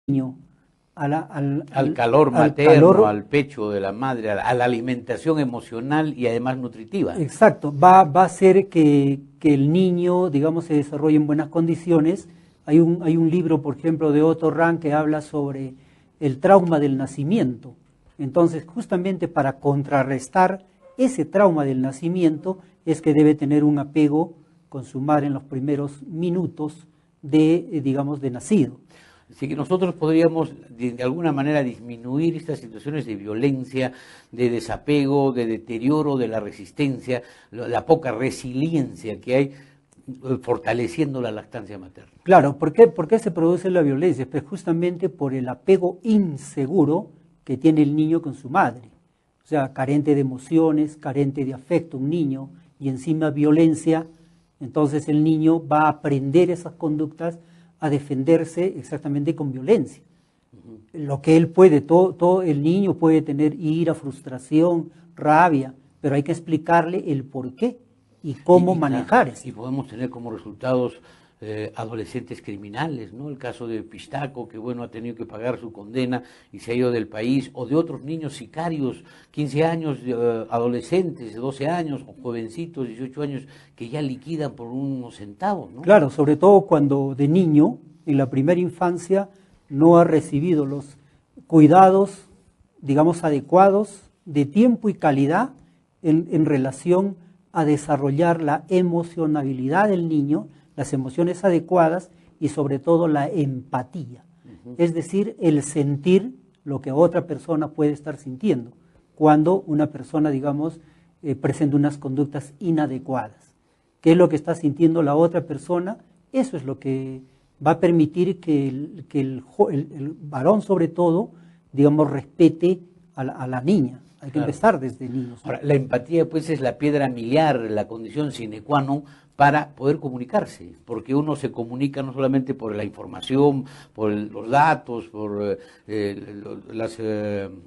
niño al calor al materno, calor. al pecho de la madre, a la alimentación emocional y además nutritiva. Exacto, va a hacer que el niño, digamos, se desarrolle en buenas condiciones. Hay un libro, por ejemplo, de Otto Rahn que habla sobre el trauma del nacimiento. Entonces, justamente para contrarrestar ese trauma del nacimiento es que debe tener un apego con su madre en los primeros minutos de, digamos, de nacido. Así que nosotros podríamos de alguna manera disminuir estas situaciones de violencia, de desapego, de deterioro de la resistencia, la poca resiliencia que hay, fortaleciendo la lactancia materna. Claro, ¿por qué se produce la violencia? Pues justamente por el apego inseguro que tiene el niño con su madre. O sea, carente de emociones, carente de afecto, un niño, y encima violencia, entonces el niño va a aprender esas conductas a defenderse exactamente con violencia. Lo que él puede, todo el niño puede tener ira, frustración, rabia, pero hay que explicarle el por qué y cómo manejar eso. Y podemos tener como resultados adolescentes criminales, ¿no? El caso de Pistaco, que bueno, ha tenido que pagar su condena y se ha ido del país, o de otros niños sicarios, 15 años, adolescentes de 12 años, o jovencitos, 18 años, que ya liquidan por unos centavos, ¿no? Claro, sobre todo cuando de niño, en la primera infancia, no ha recibido los cuidados, digamos, adecuados de tiempo y calidad en relación a desarrollar la emocionabilidad del niño, las emociones adecuadas y sobre todo la empatía. Es decir, el sentir lo que otra persona puede estar sintiendo cuando una persona, digamos, presenta unas conductas inadecuadas. ¿Qué es lo que está sintiendo la otra persona? Eso es lo que va a permitir que el varón, sobre todo, digamos, respete a la niña. Hay que empezar desde niños. Ahora, la empatía, pues, es la piedra miliar, la condición sine qua non para poder comunicarse, porque uno se comunica no solamente por la información, por los datos, por las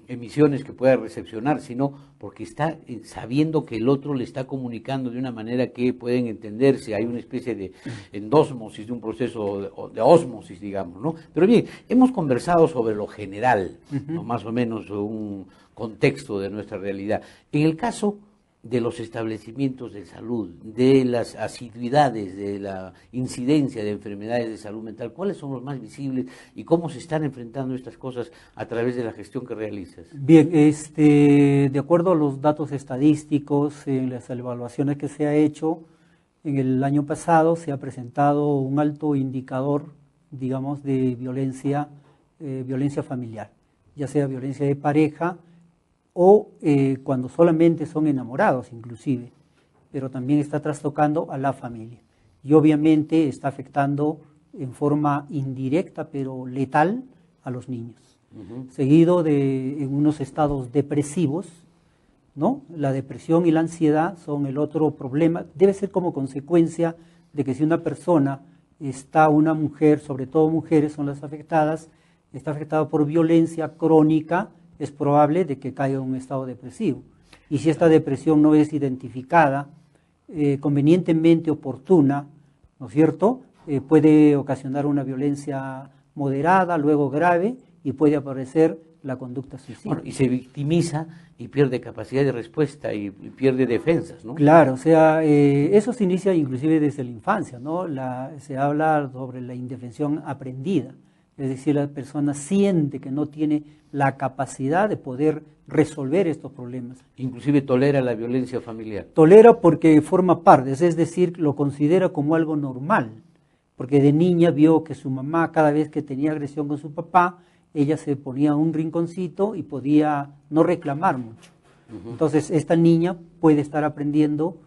emisiones que pueda recepcionar, sino porque está sabiendo que el otro le está comunicando de una manera que pueden entenderse. Hay una especie de endósmosis, de un proceso de ósmosis, digamos, ¿no? Pero bien, hemos conversado sobre lo general, ¿no? Más o menos un contexto de nuestra realidad. En el caso de los establecimientos de salud, de las asiduidades, de la incidencia de enfermedades de salud mental, ¿cuáles son los más visibles y cómo se están enfrentando estas cosas a través de la gestión que realizas? Bien, de acuerdo a los datos estadísticos, en las evaluaciones que se ha hecho, en el año pasado se ha presentado un alto indicador, digamos, de violencia familiar, ya sea violencia de pareja, o cuando solamente son enamorados inclusive, pero también está trastocando a la familia. Y obviamente está afectando en forma indirecta pero letal a los niños. Seguido en unos estados depresivos, ¿no? La depresión y la ansiedad son el otro problema. Debe ser como consecuencia de que si una persona una mujer, sobre todo mujeres son las afectadas, está afectada por violencia crónica, es probable de que caiga en un estado depresivo. Y si esta depresión no es identificada convenientemente oportuna, ¿no es cierto?, puede ocasionar una violencia moderada, luego grave, y puede aparecer la conducta suicida. Bueno, y se victimiza y pierde capacidad de respuesta y pierde defensas, ¿no? Claro, o sea, eso se inicia inclusive desde la infancia, ¿no? Se habla sobre la indefensión aprendida. Es decir, la persona siente que no tiene la capacidad de poder resolver estos problemas. Inclusive tolera la violencia familiar. Tolera porque forma parte, es decir, lo considera como algo normal. Porque de niña vio que su mamá, cada vez que tenía agresión con su papá, ella se ponía en un rinconcito y podía no reclamar mucho. Entonces, esta niña puede estar aprendiendo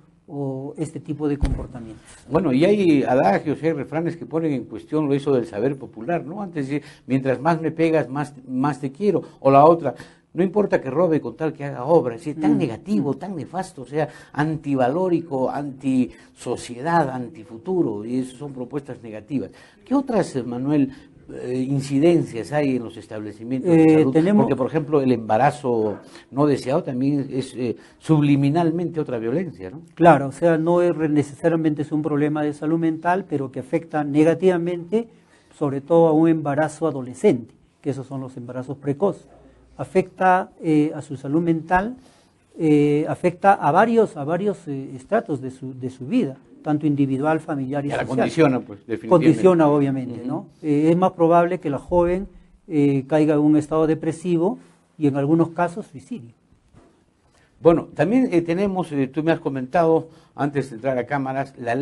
este tipo de comportamientos. Bueno, y hay adagios, hay refranes que ponen en cuestión eso del saber popular, ¿no? Antes de mientras más me pegas, más te quiero. O la otra, no importa que robe con tal que haga obra. Es decir, tan negativo, tan nefasto, o sea, antivalórico, antisociedad, antifuturo, y eso son propuestas negativas. ¿Qué otras, Manuel, incidencias hay en los establecimientos de salud? Porque, por ejemplo, el embarazo no deseado también es subliminalmente otra violencia, ¿no? Claro, o sea, no es necesariamente es un problema de salud mental, pero que afecta negativamente, sobre todo a un embarazo adolescente. que esos son los embarazos precoces. Afecta a su salud mental, afecta a varios estratos de su vida, tanto individual, familiar y social. La condiciona, pues, definitivamente. Condiciona, obviamente, ¿no? Es más probable que la joven caiga en un estado depresivo y en algunos casos suicidio. Bueno, también tenemos, tú me has comentado antes de entrar a cámaras, la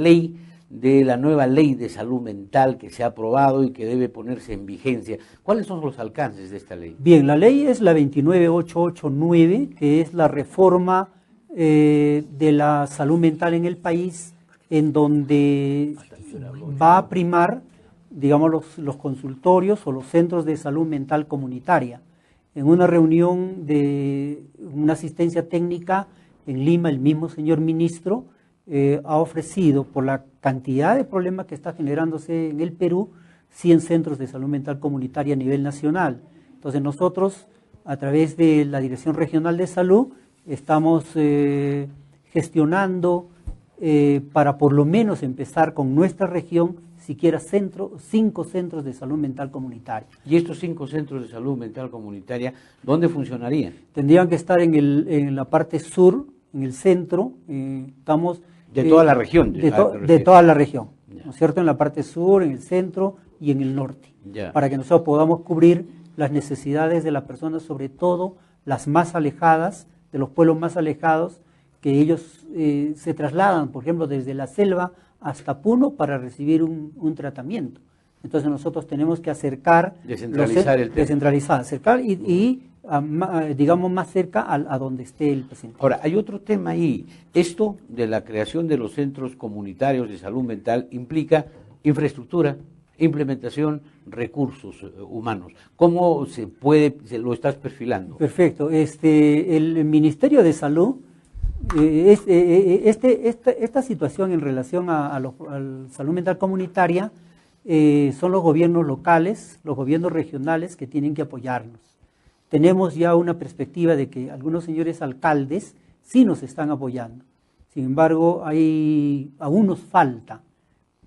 nueva ley de salud mental que se ha aprobado y que debe ponerse en vigencia. ¿Cuáles son los alcances de esta ley? Bien, la ley es la 29889, que es la reforma de la salud mental en el país, en donde va a primar, digamos, los consultorios o los centros de salud mental comunitaria. En una reunión de una asistencia técnica en Lima, el mismo señor ministro ha ofrecido, por la cantidad de problemas que está generándose en el Perú, 100 centros de salud mental comunitaria a nivel nacional. Entonces nosotros, a través de la Dirección Regional de Salud, estamos gestionando para por lo menos empezar con nuestra región, siquiera 5 centros de salud mental comunitaria. ¿Y estos 5 centros de salud mental comunitaria, dónde funcionarían? Tendrían que estar en la parte sur, en el centro. Estamos de toda la región. De toda la región, ¿no es cierto? En la parte sur, en el centro y en el norte. Para que nosotros podamos cubrir las necesidades de las personas, sobre todo las más alejadas, de los pueblos más alejados, que ellos se trasladan, por ejemplo, desde la selva hasta Puno para recibir un tratamiento. Entonces nosotros tenemos que acercar, descentralizar, acercar y digamos más cerca a donde esté el paciente. Ahora, hay otro tema ahí. Esto de la creación de los centros comunitarios de salud mental implica infraestructura, implementación, recursos humanos. ¿Cómo se lo estás perfilando? Perfecto. El Ministerio de Salud, esta situación en relación a la salud mental comunitaria, son los gobiernos locales, los gobiernos regionales que tienen que apoyarnos. Tenemos ya una perspectiva de que algunos señores alcaldes sí nos están apoyando. Sin embargo, aún nos falta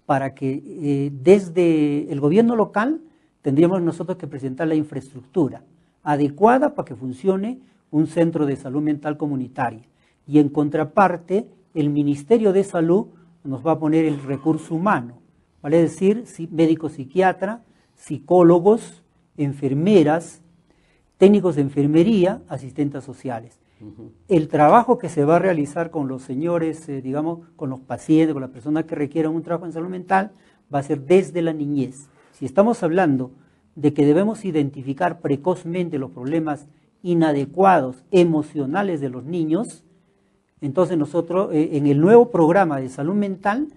para que desde el gobierno local tendríamos nosotros que presentar la infraestructura adecuada para que funcione un centro de salud mental comunitaria. Y en contraparte, el Ministerio de Salud nos va a poner el recurso humano, vale decir, médicos psiquiatras, psicólogos, enfermeras, técnicos de enfermería, asistentes sociales. El trabajo que se va a realizar con los señores, digamos, con los pacientes, con las personas que requieran un trabajo en salud mental, va a ser desde la niñez. Si estamos hablando de que debemos identificar precozmente los problemas inadecuados emocionales de los niños, entonces nosotros en el nuevo programa de salud mental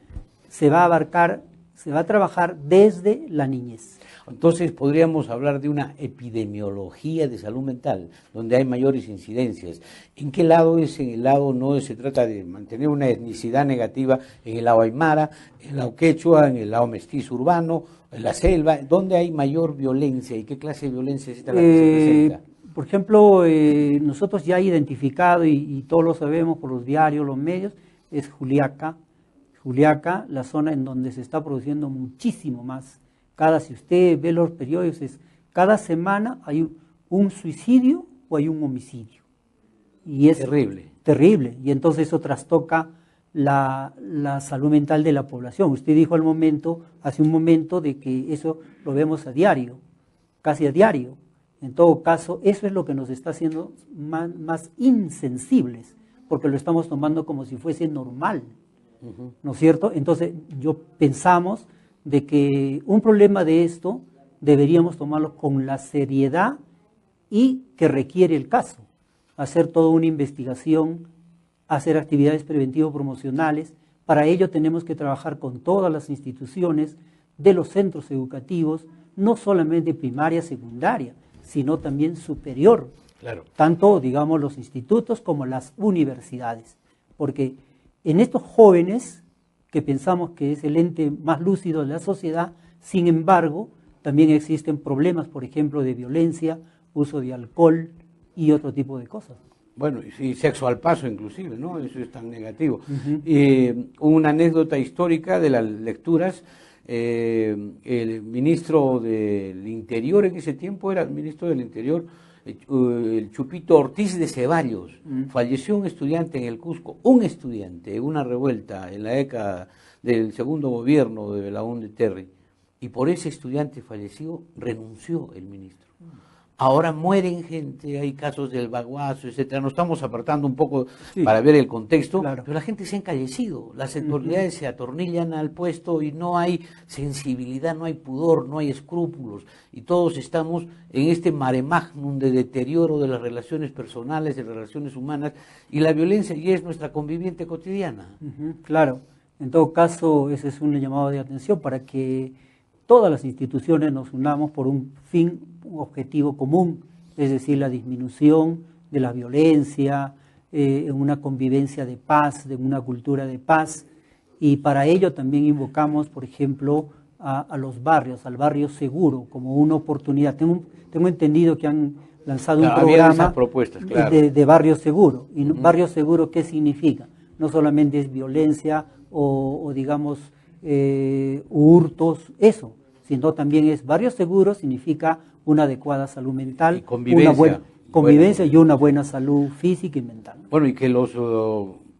se va a trabajar desde la niñez. Entonces podríamos hablar de una epidemiología de salud mental, donde hay mayores incidencias. ¿En qué lado es? En el lado no se trata de mantener una etnicidad negativa en el lado aymara, en el lado quechua, en el lado mestizo urbano, en la selva, ¿dónde hay mayor violencia y qué clase de violencia es esta la que se presenta? Por ejemplo, nosotros ya identificado, y todos lo sabemos por los diarios, los medios, es Juliaca, la zona en donde se está produciendo muchísimo más. Si usted ve los periódicos, cada semana hay un suicidio o hay un homicidio. Y es terrible. Y entonces eso trastoca la salud mental de la población. Usted dijo hace un momento, de que eso lo vemos a diario, casi a diario. En todo caso, eso es lo que nos está haciendo más insensibles, porque lo estamos tomando como si fuese normal, ¿no es cierto? Entonces, pensamos de que un problema de esto deberíamos tomarlo con la seriedad y que requiere el caso. Hacer toda una investigación, hacer actividades preventivo-promocionales. Para ello tenemos que trabajar con todas las instituciones de los centros educativos, no solamente primaria, secundaria, sino también superior. Claro. Tanto, digamos, los institutos como las universidades. Porque en estos jóvenes, que pensamos que es el ente más lúcido de la sociedad, sin embargo, también existen problemas, por ejemplo, de violencia, uso de alcohol y otro tipo de cosas. Bueno, y sexo al paso inclusive, ¿no? Eso es tan negativo. Una anécdota histórica de las lecturas, el ministro del Interior en ese tiempo era el ministro del Interior, el Chupito Ortiz de Ceballos. Falleció un estudiante en el Cusco, un estudiante, una revuelta en la década del segundo gobierno de Belaúnde Terry, y por ese estudiante fallecido renunció el ministro. Ahora mueren gente, hay casos del Baguazo, etcétera. Nos estamos apartando un poco para ver el contexto, claro, pero la gente se ha encallecido, las autoridades se atornillan al puesto y no hay sensibilidad, no hay pudor, no hay escrúpulos, y todos estamos en este mare magnum de deterioro de las relaciones personales, de las relaciones humanas, y la violencia ya es nuestra conviviente cotidiana. Claro, en todo caso ese es un llamado de atención para que todas las instituciones nos unamos por un fin, un objetivo común, es decir, la disminución de la violencia, en una convivencia de paz, de una cultura de paz, y para ello también invocamos, por ejemplo, a los barrios, al barrio seguro, como una oportunidad. Tengo entendido que han lanzado un programa de barrio seguro. ¿Y barrio seguro qué significa? No solamente es violencia o digamos, hurtos, eso, sino también es barrio seguro, significa una adecuada salud mental, una buena convivencia y una buena salud física y mental. Bueno, y que los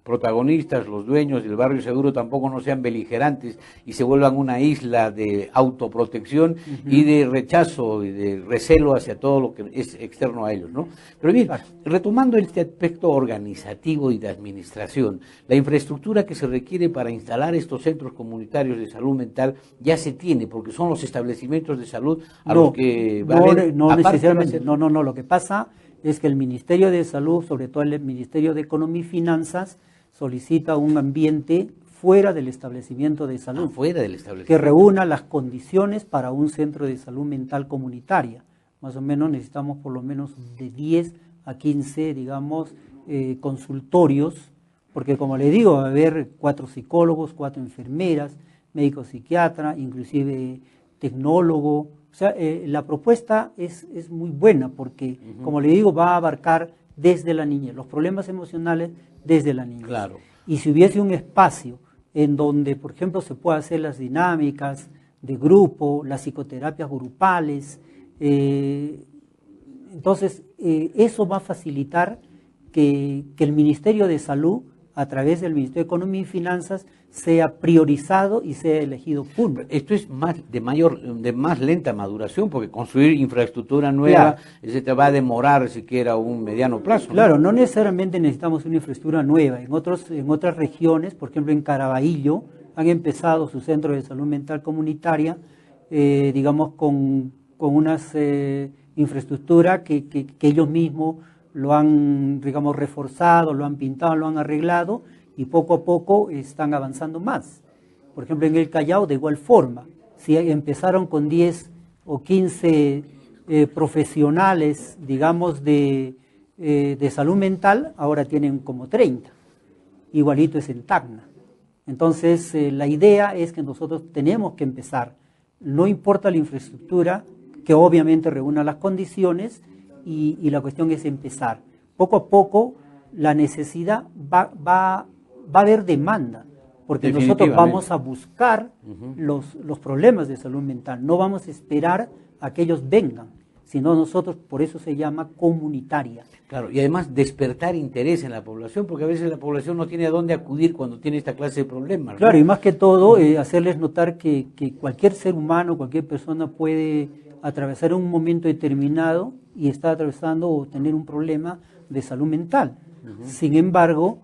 protagonistas, los dueños del barrio seguro tampoco no sean beligerantes y se vuelvan una isla de autoprotección y de rechazo y de recelo hacia todo lo que es externo a ellos, ¿no? Pero bien, retomando este aspecto organizativo y de administración, la infraestructura que se requiere para instalar estos centros comunitarios de salud mental ya se tiene, porque son los establecimientos de salud a los que va a haber, no necesariamente, no, lo que pasa es que el Ministerio de Salud, sobre todo el Ministerio de Economía y Finanzas, solicita un ambiente fuera del establecimiento de salud, que reúna las condiciones para un centro de salud mental comunitaria. Más o menos necesitamos por lo menos de 10 a 15, digamos, consultorios, porque como le digo, va a haber 4 psicólogos, 4 enfermeras, médico psiquiatra, inclusive tecnólogo. O sea, la propuesta es muy buena porque, como le digo, va a abarcar desde la niñez, los problemas emocionales desde la niñez. Claro. Y si hubiese un espacio en donde, por ejemplo, se pueda hacer las dinámicas de grupo, las psicoterapias grupales, entonces eso va a facilitar que el Ministerio de Salud, a través del Ministerio de Economía y Finanzas, sea priorizado y sea elegido punto. Esto es de más lenta maduración, porque construir infraestructura nueva, se te va a demorar siquiera un mediano plazo. Claro, no necesariamente necesitamos una infraestructura nueva. En otras regiones, por ejemplo en Caraballo, han empezado su centro de salud mental comunitaria, digamos, con unas infraestructura que ellos mismos lo han, digamos, reforzado, lo han pintado, lo han arreglado, y poco a poco están avanzando más. Por ejemplo, en el Callao, de igual forma, si empezaron con 10 o 15 profesionales, digamos, de salud mental, ahora tienen como 30. Igualito es en Tacna. Entonces, la idea es que nosotros tenemos que empezar. No importa la infraestructura, que obviamente reúna las condiciones, y la cuestión es empezar. Poco a poco, la necesidad va a haber demanda, porque nosotros vamos a buscar los problemas de salud mental, no vamos a esperar a que ellos vengan, sino nosotros, por eso se llama comunitaria. Claro, y además despertar interés en la población, porque a veces la población no tiene a dónde acudir cuando tiene esta clase de problemas, ¿no? Claro, y más que todo, hacerles notar que cualquier ser humano, cualquier persona puede atravesar un momento determinado y está atravesando o tener un problema de salud mental. Sin embargo,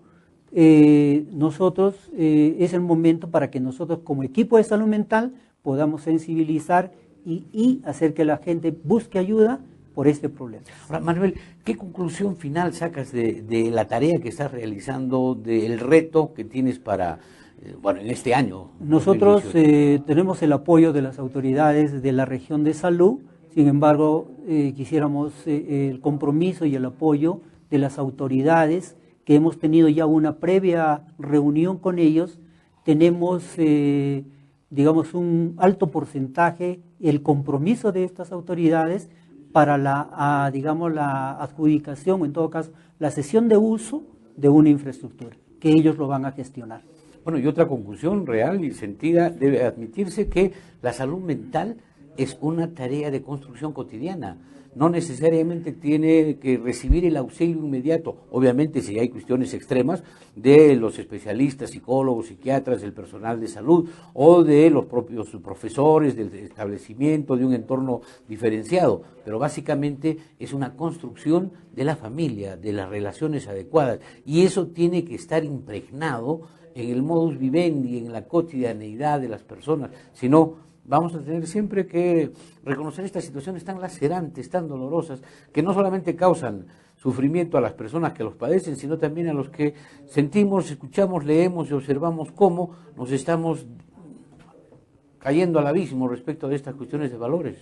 nosotros, es el momento para que nosotros como equipo de salud mental podamos sensibilizar y hacer que la gente busque ayuda por este problema. Ahora, Manuel, ¿qué conclusión final sacas de la tarea que estás realizando, del reto que tienes para, en este año? Nosotros tenemos el apoyo de las autoridades de la región de salud, sin embargo, quisiéramos el compromiso y el apoyo de las autoridades, que hemos tenido ya una previa reunión con ellos. Tenemos, digamos, un alto porcentaje, el compromiso de estas autoridades para la adjudicación, o en todo caso, la cesión de uso de una infraestructura, que ellos lo van a gestionar. Bueno, y otra conclusión real y sentida, debe admitirse que la salud mental es una tarea de construcción cotidiana. No necesariamente tiene que recibir el auxilio inmediato. Obviamente, si hay cuestiones extremas de los especialistas, psicólogos, psiquiatras, del personal de salud o de los propios profesores del establecimiento, de un entorno diferenciado. Pero básicamente es una construcción de la familia, de las relaciones adecuadas. Y eso tiene que estar impregnado en el modus vivendi, en la cotidianeidad de las personas. Si no, vamos a tener siempre que reconocer estas situaciones tan lacerantes, tan dolorosas, que no solamente causan sufrimiento a las personas que los padecen, sino también a los que sentimos, escuchamos, leemos y observamos cómo nos estamos cayendo al abismo respecto de estas cuestiones de valores.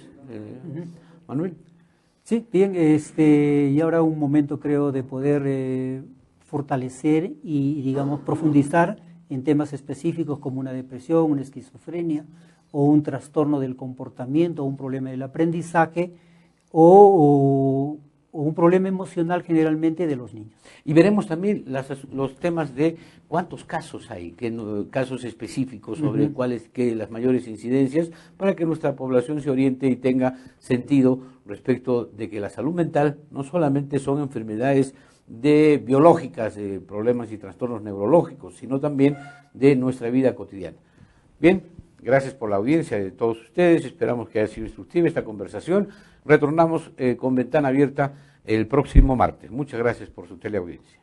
Manuel. Sí, bien, y ahora un momento creo de poder fortalecer y, digamos, profundizar en temas específicos como una depresión, una esquizofrenia, o un trastorno del comportamiento, o un problema del aprendizaje, o un problema emocional generalmente de los niños. Y veremos también los temas de cuántos casos hay, casos específicos sobre cuáles las mayores incidencias, para que nuestra población se oriente y tenga sentido respecto de que la salud mental no solamente son enfermedades biológicas, de problemas y trastornos neurológicos, sino también de nuestra vida cotidiana. Bien. Gracias por la audiencia de todos ustedes, esperamos que haya sido instructiva esta conversación. Retornamos con Ventana Abierta el próximo martes. Muchas gracias por su teleaudiencia.